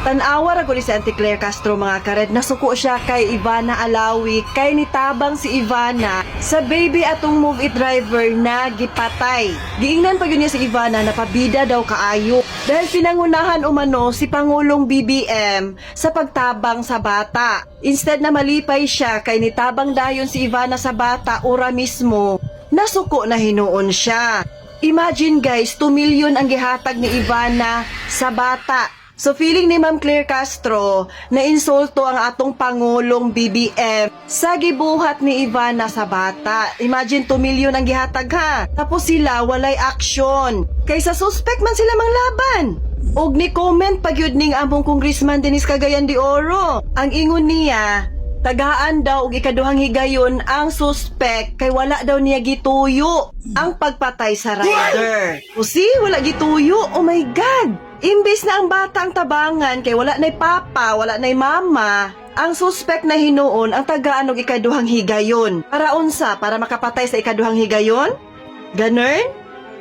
Tanawa ra gud si Auntie Claire Castro mga kared, nasuko siya kay Ivana Alawi, kay nitabang si Ivana sa baby atong Move It driver na gipatay. Giingnan pa gyud niya si Ivana na pabida daw kaayo dahil pinangunahan umano si Pangulong BBM sa pagtabang sa bata. Instead na malipay siya kay nitabang dayon si Ivana sa bata, ura mismo nasuko na hinuon siya. Imagine guys, 2 million ang gihatag ni Ivana sa bata. So feeling ni Ma'am Claire Castro na insulto ang atong Pangulong BBM sa gibuhat ni Ivana sa bata. Imagine 2 million ang gihatag ha. Tapos sila walay action. Kaysa suspect man sila manglaban. Og ni comment pagyud ning among Congressman Dennis Cagayan de Oro. Ang ingon niya, tagaan daw og ikaduhang higayon ang suspect kay wala daw niya gituyo ang pagpatay sa rider. O si, wala gituyo. Oh my God! Imbes na ang bata ang tabangan kay wala na'y papa, wala na'y mama, ang suspect na hinuon ang tagaan og ikaduhang higayon. Para unsa? Para makapatay sa ikaduhang higayon? Ganun?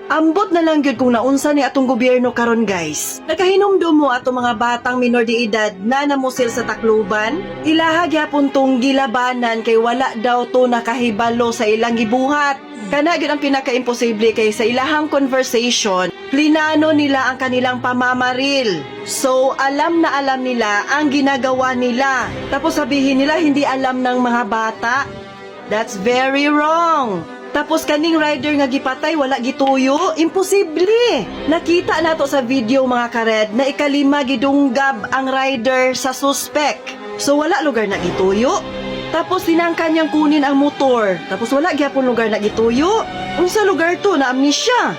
Ambot na lang gyud kung naunsa ni atong gobyerno karon guys. Nakahinumdum mo atong mga batang minor de edad na namusil sa Tacloban. Ilaha gyapon tong gilabanan kay wala daw to nakahibalo sa ilang gibuhat. Kana gyud ang pinaka-imposible kay sa ilahang conversation, plinano nila ang kanilang pamamaril. So alam na alam nila ang ginagawa nila. Tapos sabihin nila hindi alam ng mga bata. That's very wrong. Tapos kaning rider nga gipatay wala gituyo, imposible. Nakita nato sa video mga kared na ikalima gidunggab ang rider sa suspect. So wala lugar na gituyo. Tapos tinangkan niyang kunin ang motor. Tapos wala gyapon lugar na gituyo. Unsa lugar to na amnesia?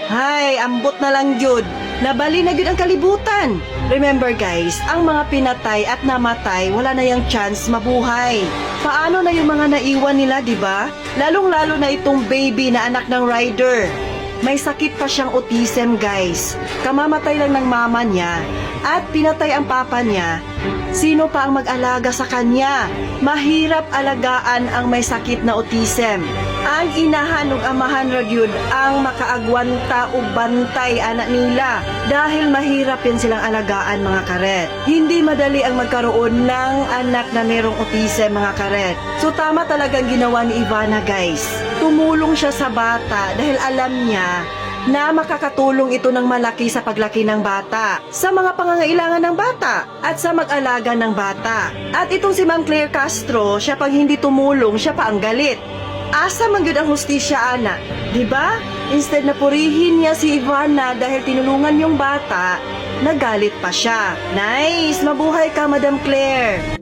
Hay, ambot na lang gyud. Nabali na gyud ang kalibutan. Remember guys, ang mga pinatay at namatay, wala na yang chance mabuhay. Paano na yung mga naiwan nila, di ba? Lalong-lalo na itong baby na anak ng rider. May sakit pa siyang autism guys. Kamamatay lang ng mama niya at pinatay ang papa niya. Sino pa ang mag-alaga sa kanya? Mahirap alagaan ang may sakit na autism. Ang inahan ug amahan ra gyud ang makaagwanta og bantay anak nila dahil mahirap yan silang alagaan mga karet. Hindi madali ang magkaroon ng anak na merong autism mga karet. So tama talagang ginawa ni Ivana guys. Tumulong siya sa bata dahil alam niya na makakatulong ito ng malaki sa paglaki ng bata, sa mga pangangailangan ng bata, at sa mag-alaga ng bata. At itong si Ma'am Claire Castro, siya pang hindi tumulong, siya pa ang galit. Asa man gyud ang hustisya ana, di ba? Instead na purihin niya si Ivana dahil tinulungan yung bata, nagalit pa siya. Nice, mabuhay ka Madam Claire.